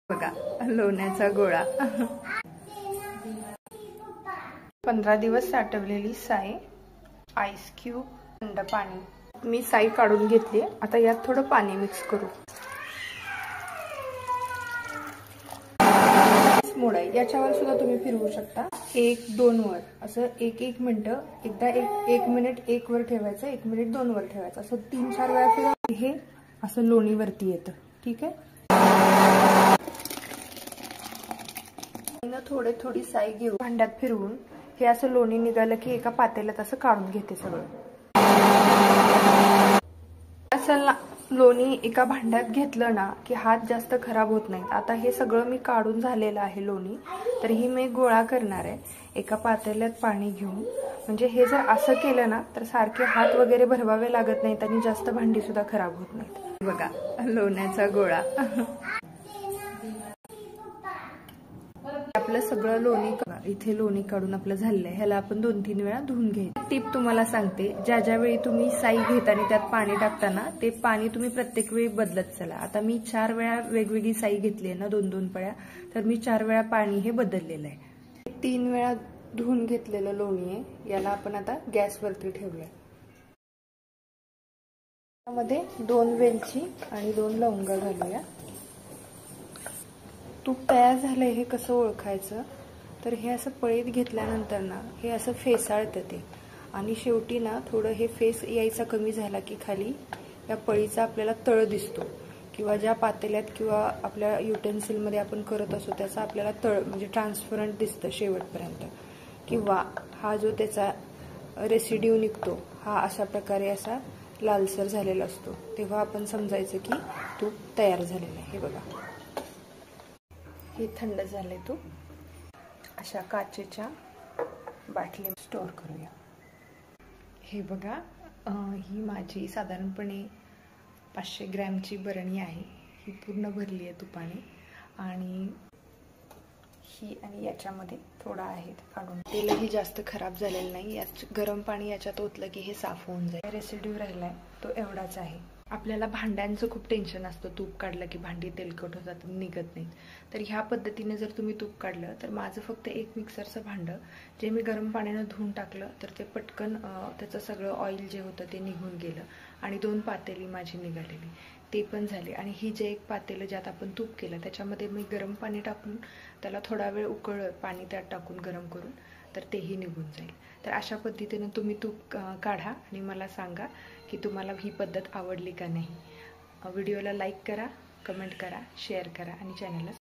बघा लोण्याचा गोळा 15 दिवस साठवलेली साय, आईस क्यूब, थंड पाणी. मी साय काढून घेतली. आता यात थोडं पाणी मिक्स करू. मोड आहे याच्यावर सुद्धा तुम्ही फिरवू शकता. 1-2 वर असं 1-1 मिनिटं, एकदा 1 मिनिट 1 वर ठेवायचं, 1 मिनिट 2 वर ठेवायचं, असं 3-4 वेळा फिरवलं हे असं लोणीवरती येतं. ठीक आहे. थोडी साय घेऊन भांड्यात फिरवून हे असं लोणी निघालं की एका पातेल्यात असं काढून घेते सगळं. असं लोणी एका भांड्यात घेतलं ना की हात जास्त खराब होत नाहीत. आता हे सगळं मी काढून झालेलं आहे लोणी. तर ही मी गोळा करणार आहे एका पातेल्यात पाणी घेऊन. म्हणजे हे जर असं केलं ना तर सारखे हात वगैरे भरवावे लागत नाहीत आणि जास्त भांडी सुद्धा खराब होत नाहीत. बघा लोण्याचा गोळा. आपलं सगळं लोणी इथे लोणी काढून आपलं झालेलं आहे. ह्याला आपण 2-3 वेळा धुवून घ्यायचं. टिप तुम्हाला सांगते, ज्या वेळी तुम्ही साई घेता आणि त्यात पाणी टाकताना ते पाणी तुम्ही प्रत्येक वेळी बदलत चला. आता मी 4 वेळा वेगवेगळी साई घेतली आहे ना, 2-2 पळ्या, तर मी 4 वेळा पाणी हे बदललेलं आहे. 3 वेळा धुवून घेतलेलं लोणी आहे. याला आपण आता गॅसवरती ठेवूया. त्यामध्ये 2 वेलची आणि 2 लवंग घालूया. तूप तयार झालंय हे कसं ओळखायचं, तर हे असं पळीत घेतल्यानंतर ना हे असं फेसाळतं ते, आणि शेवटी ना थोडं हे फेस यायचा कमी झाला की खाली या पळीचा आपल्याला तळ दिसतो, किंवा ज्या पातेल्यात किंवा आपल्या युटेन्सिलमध्ये आपण करत असतो त्याचा आपल्याला तळ म्हणजे ट्रान्सपरंट दिसतं शेवटपर्यंत, किंवा हा जो त्याचा रेसिड्यू निघतो हा अशा प्रकारे असा लालसर झालेला असतो, तेव्हा आपण समजायचं की तूप तयार झालेलं आहे. हे बघा हे थंड झाले तूप. अशा काचेच्या बाटली स्टोर करूया. हे बघा ही माझी साधारणपणे 500 ग्रॅमची बरणी आहे. ही पूर्ण भरली आहे तुपाने, आणि ही आणि याच्यामध्ये थोडा आहे काढून. तेलही जास्त खराब झालेलं नाही. यात गरम पाणी याच्यात ओतलं की हे साफ होऊन जाईल. रेसिड्यू राहिलाय तो एवढाच आहे. आपल्याला भांड्यांचं खूप टेन्शन असतं, तूप काढलं की भांडी तेलकट होतात, निघत नाहीत. तर ह्या पद्धतीने जर तुम्ही तूप काढलं तर माझं फक्त एक मिक्सरचं भांडं जे मी गरम पाण्यानं धुवून टाकलं तर ते पटकन त्याचं सगळं ऑइल जे होतं ते निघून गेलं, आणि 2 पातेली माझी निघालेली ते पण झाले. आणि ही जे एक पातेलं ज्यात आपण तूप केलं त्याच्यामध्ये मी गरम पाणी टाकून त्याला थोडा वेळ उकळलं, पाणी त्यात टाकून गरम करून, तर तेही निघून जाईल. तर अशा पद्धतीने तुम्ही तूप काढा आणि मला सांगा की तुम्हाला ही पद्धत आवडली का नाही. व्हिडिओला लाईक करा, कमेंट करा, शेअर करा आणि चॅनलला